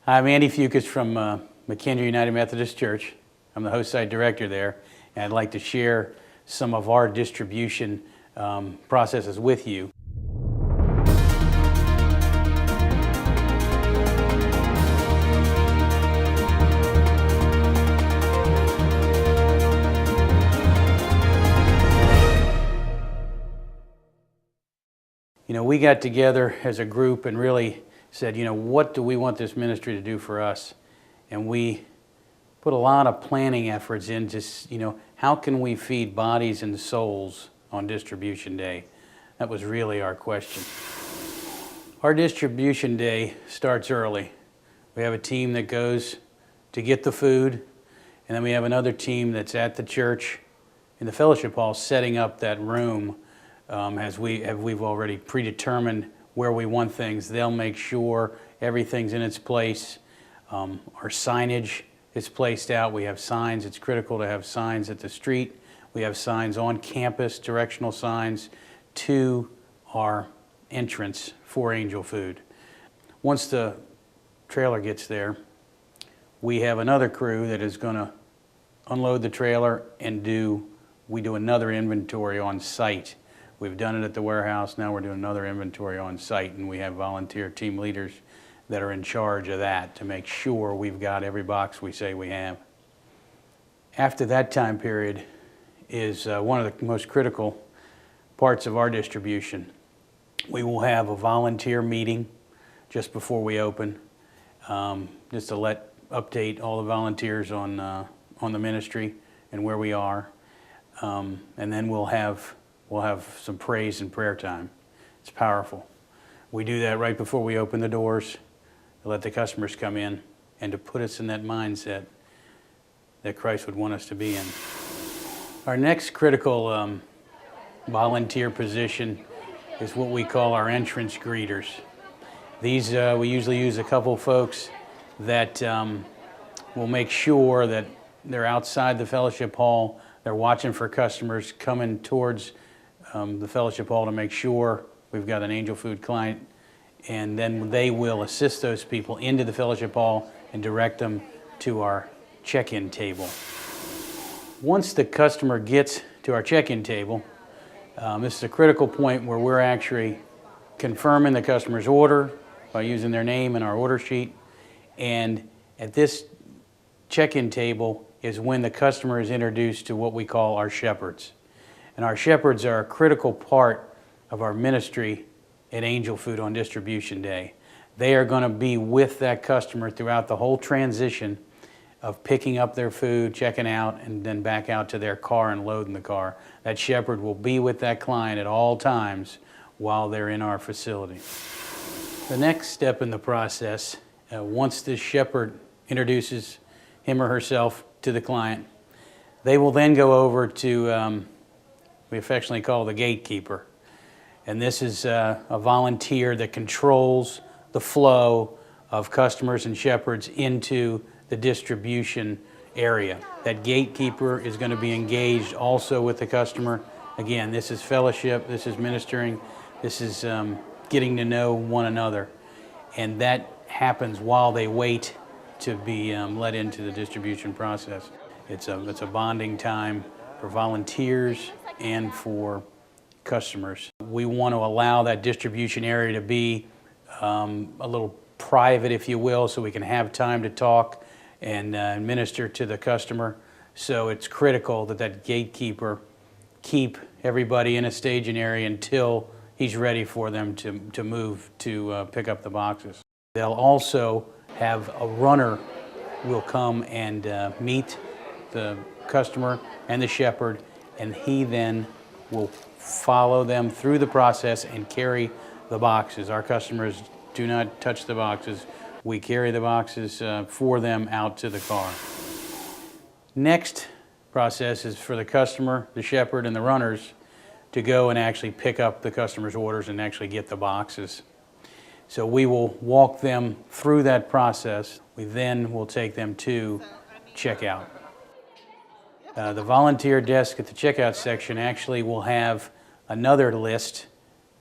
I'm Andy Phucas from McKendree United Methodist Church. I'm the host site director there, and I'd like to share some of our distribution processes with you. We got together as a group and really said, what do we want this ministry to do for us? And we put a lot of planning efforts into, how can we feed bodies and souls on distribution day? That was really our question. Our distribution day starts early. We have a team that goes to get the food, and then we have another team that's at the church in the fellowship hall setting up that room. As we've already predetermined where we want things. They'll make sure everything's in its place. Our signage is placed out. We have signs. It's critical to have signs at the street. We have signs on campus, directional signs to our entrance for Angel Food. Once the trailer gets there, we have another crew that is going to unload the trailer and we do another inventory on site. We've done it at the warehouse, now we're doing another inventory on site, and we have volunteer team leaders that are in charge of that to make sure we've got every box we say we have. After that time period is one of the most critical parts of our distribution. We will have a volunteer meeting just before we open, just to update all the volunteers on the ministry and where we are, and then we'll have some praise and prayer time. It's powerful. We do that right before we open the doors to let the customers come in and to put us in that mindset that Christ would want us to be in. Our next critical volunteer position is what we call our entrance greeters. These, we usually use a couple folks that will make sure that they're outside the fellowship hall. They're watching for customers coming towards the fellowship hall to make sure we've got an Angel Food client, and then they will assist those people into the fellowship hall and direct them to our check-in table. Once the customer gets to our check-in table, this is a critical point where we're actually confirming the customer's order by using their name in our order sheet, and at this check-in table is when the customer is introduced to what we call our shepherds. And our shepherds are a critical part of our ministry at Angel Food on Distribution Day. They are going to be with that customer throughout the whole transition of picking up their food, checking out, and then back out to their car and loading the car. That shepherd will be with that client at all times while they're in our facility. The next step in the process, once this shepherd introduces him or herself to the client, they will then go over to we affectionately call the Gatekeeper. And this is a volunteer that controls the flow of customers and shepherds into the distribution area. That Gatekeeper is going to be engaged also with the customer. Again, this is fellowship, this is ministering, this is getting to know one another. And that happens while they wait to be let into the distribution process. It's a bonding time for volunteers and for customers. We want to allow that distribution area to be a little private, if you will, so we can have time to talk and minister to the customer. So it's critical that Gatekeeper keep everybody in a staging area until he's ready for them to move to pick up the boxes. They'll also have a runner will come and meet the customer and the shepherd, and he then will follow them through the process and carry the boxes. Our customers do not touch the boxes. We carry the boxes for them out to the car. Next process is for the customer, the shepherd, and the runners to go and actually pick up the customer's orders and actually get the boxes. So we will walk them through that process. We then will take them to checkout. The volunteer desk at the checkout section actually will have another list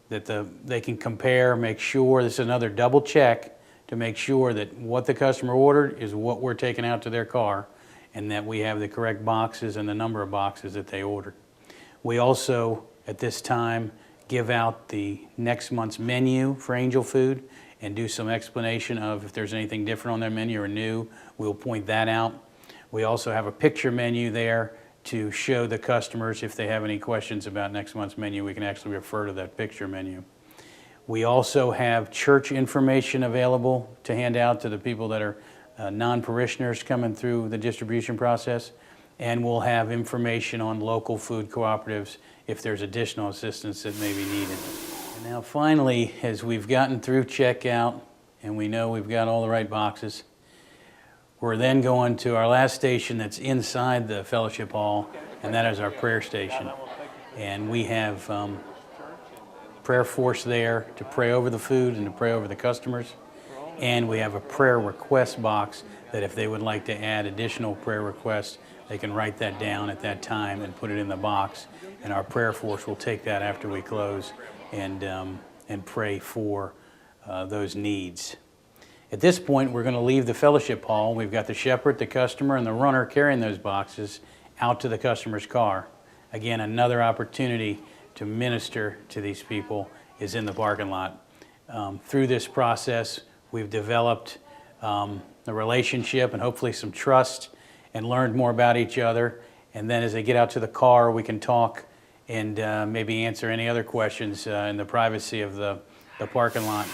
that they can compare, make sure. This is another double check to make sure that what the customer ordered is what we're taking out to their car, and that we have the correct boxes and the number of boxes that they ordered. We also, at this time, give out the next month's menu for Angel Food and do some explanation of if there's anything different on their menu or new, we'll point that out. We also have a picture menu there to show the customers if they have any questions about next month's menu, we can actually refer to that picture menu. We also have church information available to hand out to the people that are non-parishioners coming through the distribution process, and we'll have information on local food cooperatives if there's additional assistance that may be needed. And now finally, as we've gotten through checkout and we know we've got all the right boxes, we're then going to our last station that's inside the fellowship hall, and that is our prayer station. And we have prayer force there to pray over the food and to pray over the customers. And we have a prayer request box that if they would like to add additional prayer requests, they can write that down at that time and put it in the box. And our prayer force will take that after we close and pray for those needs. At this point, we're going to leave the fellowship hall. We've got the shepherd, the customer, and the runner carrying those boxes out to the customer's car. Again, another opportunity to minister to these people is in the parking lot. Through this process, we've developed a relationship and hopefully some trust and learned more about each other. And then as they get out to the car, we can talk and maybe answer any other questions in the privacy of the parking lot.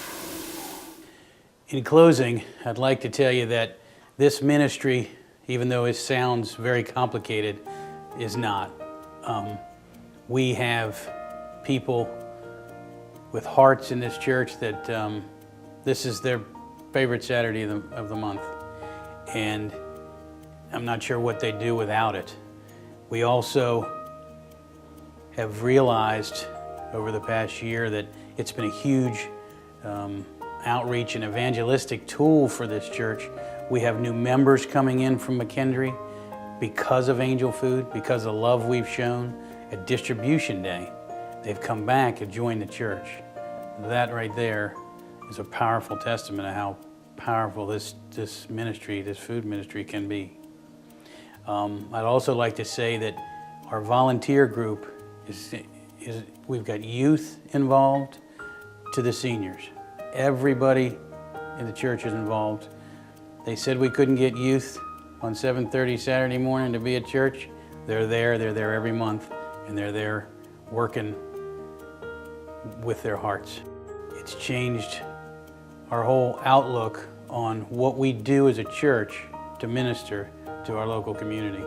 In closing, I'd like to tell you that this ministry, even though it sounds very complicated, is not. We have people with hearts in this church that this is their favorite Saturday of the month. And I'm not sure what they do without it. We also have realized over the past year that it's been a huge outreach and evangelistic tool for this church. We have new members coming in from McKendree because of Angel Food, because of the love we've shown at Distribution Day. They've come back and joined the church. That right there is a powerful testament of how powerful this ministry, this food ministry can be. I'd also like to say that our volunteer group we've got youth involved to the seniors. Everybody in the church is involved. They said we couldn't get youth on 7:30 Saturday morning to be at church. They're there every month, and they're there working with their hearts. It's changed our whole outlook on what we do as a church to minister to our local community.